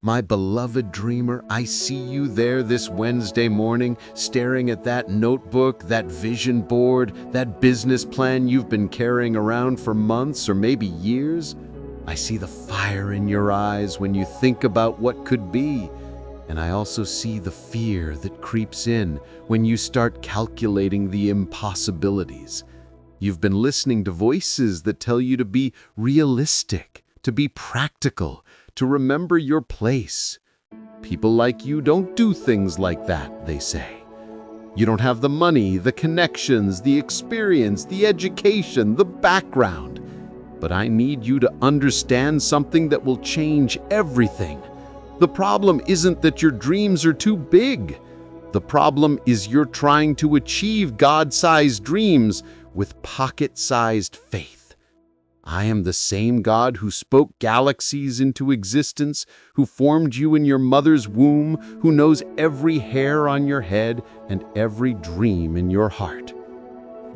My beloved dreamer, I see you there this Wednesday morning, staring at that notebook, that vision board, that business plan you've been carrying around for months or maybe years. I see the fire in your eyes when you think about what could be. And I also see the fear that creeps in when you start calculating the impossibilities. You've been listening to voices that tell you to be realistic, to be practical, to remember your place. People like you don't do things like that, they say. You don't have the money, the connections, the experience, the education, the background. But I need you to understand something that will change everything. The problem isn't that your dreams are too big. The problem is you're trying to achieve God-sized dreams with pocket-sized faith. I am the same God who spoke galaxies into existence, who formed you in your mother's womb, who knows every hair on your head and every dream in your heart.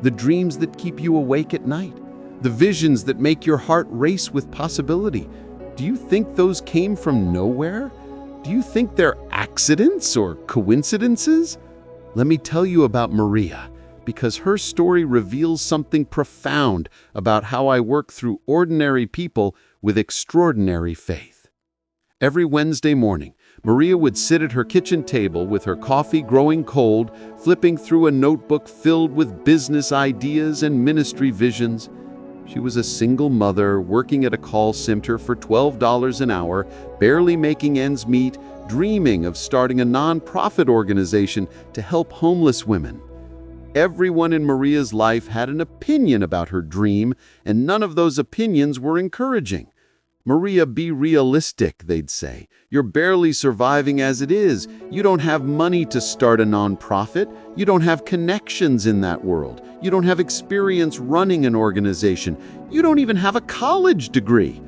The dreams that keep you awake at night, the visions that make your heart race with possibility. Do you think those came from nowhere? Do you think they're accidents or coincidences? Let me tell you about Maria, because her story reveals something profound about how I work through ordinary people with extraordinary faith. Every Wednesday morning, Maria would sit at her kitchen table with her coffee growing cold, flipping through a notebook filled with business ideas and ministry visions. She was a single mother working at a call center for $12 an hour, barely making ends meet, dreaming of starting a nonprofit organization to help homeless women. Everyone in Maria's life had an opinion about her dream, and none of those opinions were encouraging. Maria, be realistic, they'd say. You're barely surviving as it is. You don't have money to start a nonprofit. You don't have connections in that world. You don't have experience running an organization. You don't even have a college degree.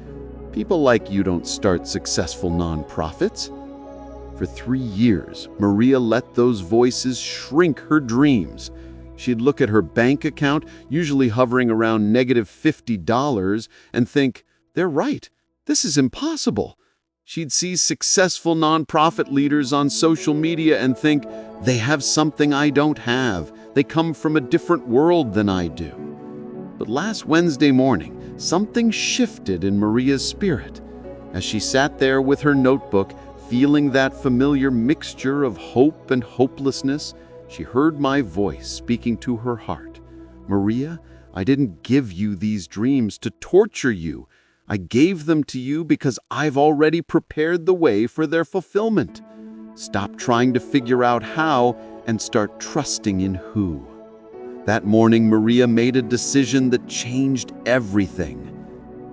People like you don't start successful nonprofits. For 3 years, Maria let those voices shrink her dreams. She'd look at her bank account, usually hovering around -$50, and think, they're right, this is impossible. She'd see successful nonprofit leaders on social media and think, they have something I don't have. They come from a different world than I do. But last Wednesday morning, something shifted in Maria's spirit. As she sat there with her notebook, feeling that familiar mixture of hope and hopelessness, she heard my voice speaking to her heart. Maria, I didn't give you these dreams to torture you. I gave them to you because I've already prepared the way for their fulfillment. Stop trying to figure out how and start trusting in who. That morning, Maria made a decision that changed everything.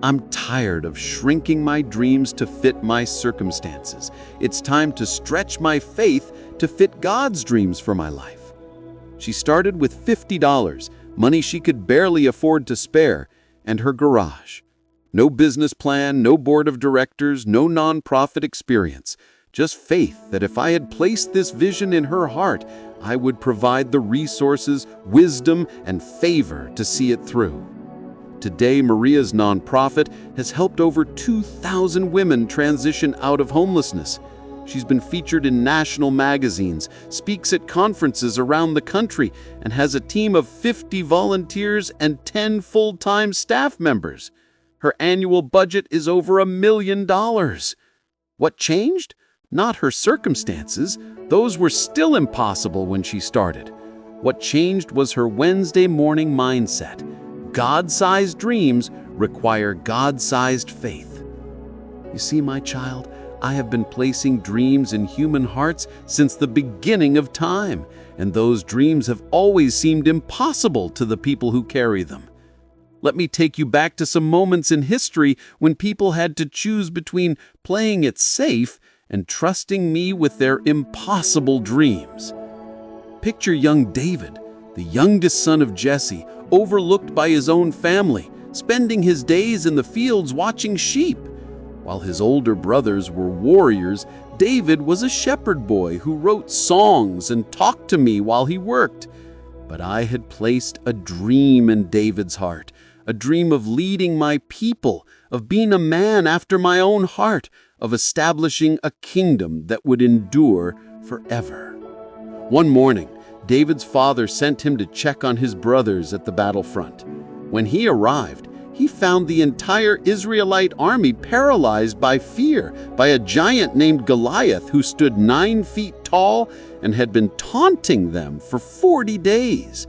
I'm tired of shrinking my dreams to fit my circumstances. It's time to stretch my faith to fit God's dreams for my life. She started with $50, money she could barely afford to spare, and her garage. No business plan, no board of directors, no nonprofit experience. Just faith that if I had placed this vision in her heart, I would provide the resources, wisdom, and favor to see it through. Today, Maria's nonprofit has helped over 2,000 women transition out of homelessness. She's been featured in national magazines, speaks at conferences around the country, and has a team of 50 volunteers and 10 full-time staff members. Her annual budget is over $1 million. What changed? Not her circumstances. Those were still impossible when she started. What changed was her Wednesday morning mindset. God-sized dreams require God-sized faith. You see, my child, I have been placing dreams in human hearts since the beginning of time, and those dreams have always seemed impossible to the people who carry them. Let me take you back to some moments in history when people had to choose between playing it safe and trusting me with their impossible dreams. Picture young David, the youngest son of Jesse, overlooked by his own family, spending his days in the fields watching sheep. While his older brothers were warriors, David was a shepherd boy who wrote songs and talked to me while he worked. But I had placed a dream in David's heart, a dream of leading my people, of being a man after my own heart, of establishing a kingdom that would endure forever. One morning, David's father sent him to check on his brothers at the battlefront. When he arrived, he found the entire Israelite army paralyzed by fear by a giant named Goliath who stood 9 feet tall and had been taunting them for 40 days.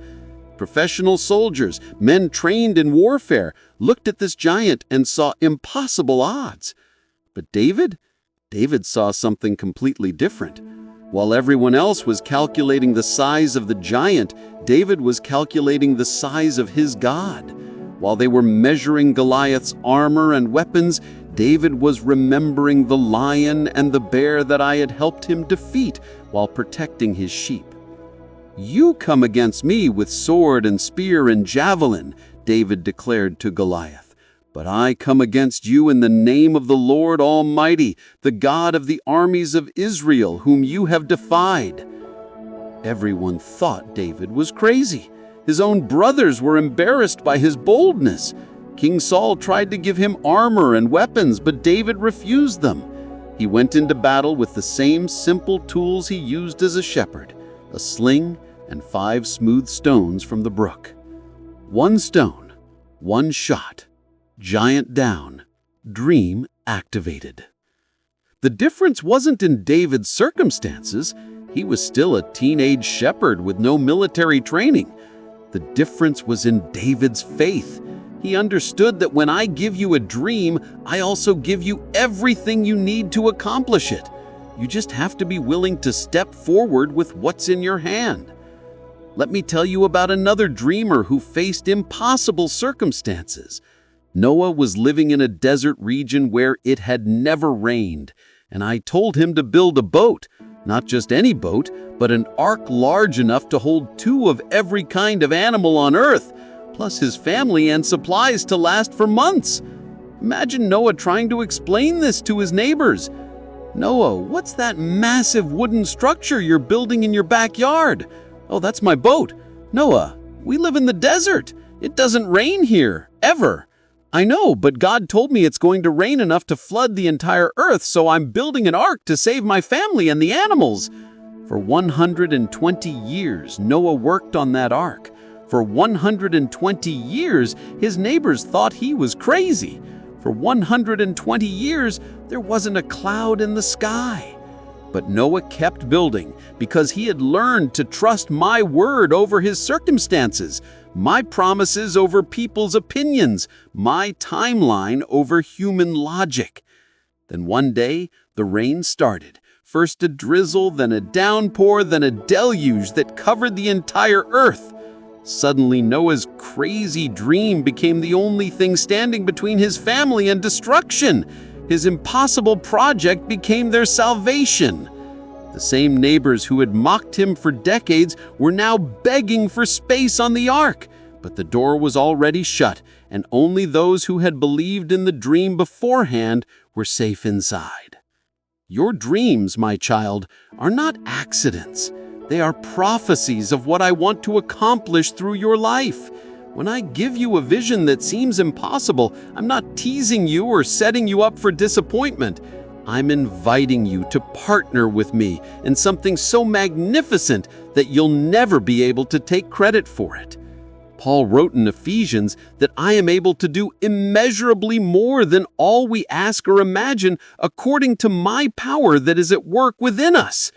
Professional soldiers, men trained in warfare, looked at this giant and saw impossible odds. But David saw something completely different. While everyone else was calculating the size of the giant, David was calculating the size of his God. While they were measuring Goliath's armor and weapons, David was remembering the lion and the bear that I had helped him defeat while protecting his sheep. "You come against me with sword and spear and javelin," David declared to Goliath. "But I come against you in the name of the Lord Almighty, the God of the armies of Israel, whom you have defied." Everyone thought David was crazy. His own brothers were embarrassed by his boldness. King Saul tried to give him armor and weapons, but David refused them. He went into battle with the same simple tools he used as a shepherd, a sling and 5 smooth stones from the brook. 1 stone, 1 shot, giant down, dream activated. The difference wasn't in David's circumstances. He was still a teenage shepherd with no military training. The difference was in David's faith. He understood that when I give you a dream, I also give you everything you need to accomplish it. You just have to be willing to step forward with what's in your hand. Let me tell you about another dreamer who faced impossible circumstances. Noah was living in a desert region where it had never rained, and I told him to build a boat. Not just any boat, but an ark large enough to hold 2 of every kind of animal on earth, plus his family and supplies to last for months. Imagine Noah trying to explain this to his neighbors. "Noah, what's that massive wooden structure you're building in your backyard?" "Oh, that's my boat." "Noah, we live in the desert. It doesn't rain here, ever." "I know, but God told me it's going to rain enough to flood the entire earth, so I'm building an ark to save my family and the animals." For 120 years, Noah worked on that ark. For 120 years, his neighbors thought he was crazy. For 120 years, there wasn't a cloud in the sky. But Noah kept building because he had learned to trust my word over his circumstances, my promises over people's opinions, my timeline over human logic. Then one day, the rain started. First a drizzle, then a downpour, then a deluge that covered the entire earth. Suddenly, Noah's crazy dream became the only thing standing between his family and destruction. His impossible project became their salvation. The same neighbors who had mocked him for decades were now begging for space on the ark, but the door was already shut, and only those who had believed in the dream beforehand were safe inside. Your dreams, my child, are not accidents. They are prophecies of what I want to accomplish through your life. When I give you a vision that seems impossible, I'm not teasing you or setting you up for disappointment. I'm inviting you to partner with me in something so magnificent that you'll never be able to take credit for it. Paul wrote in Ephesians that I am able to do immeasurably more than all we ask or imagine according to my power that is at work within us.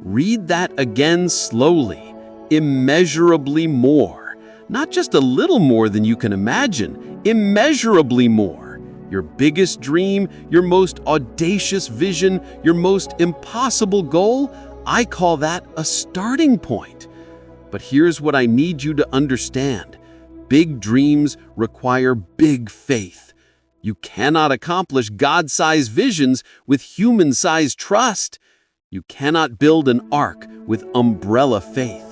Read that again slowly. Immeasurably more. Not just a little more than you can imagine, immeasurably more. Your biggest dream, your most audacious vision, your most impossible goal, I call that a starting point. But here's what I need you to understand. Big dreams require big faith. You cannot accomplish God-sized visions with human-sized trust. You cannot build an ark with umbrella faith.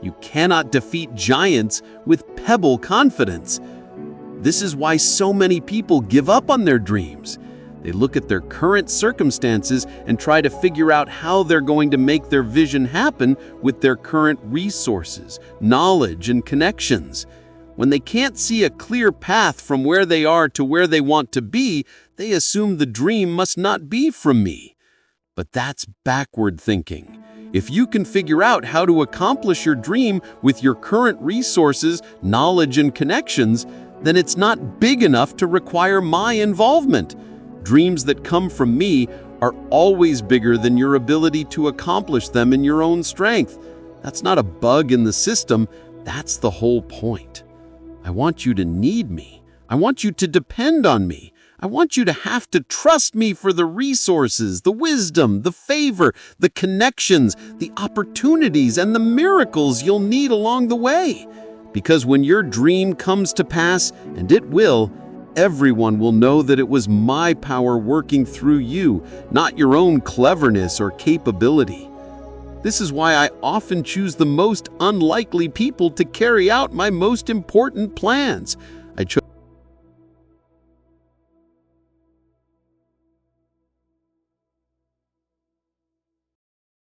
You cannot defeat giants with pebble confidence. This is why so many people give up on their dreams. They look at their current circumstances and try to figure out how they're going to make their vision happen with their current resources, knowledge, and connections. When they can't see a clear path from where they are to where they want to be, they assume the dream must not be from me. But that's backward thinking. If you can figure out how to accomplish your dream with your current resources, knowledge, and connections, then it's not big enough to require my involvement. Dreams that come from me are always bigger than your ability to accomplish them in your own strength. That's not a bug in the system, that's the whole point. I want you to need me. I want you to depend on me. I want you to have to trust me for the resources, the wisdom, the favor, the connections, the opportunities, and the miracles you'll need along the way. Because when your dream comes to pass, and it will, everyone will know that it was my power working through you, not your own cleverness or capability. This is why I often choose the most unlikely people to carry out my most important plans.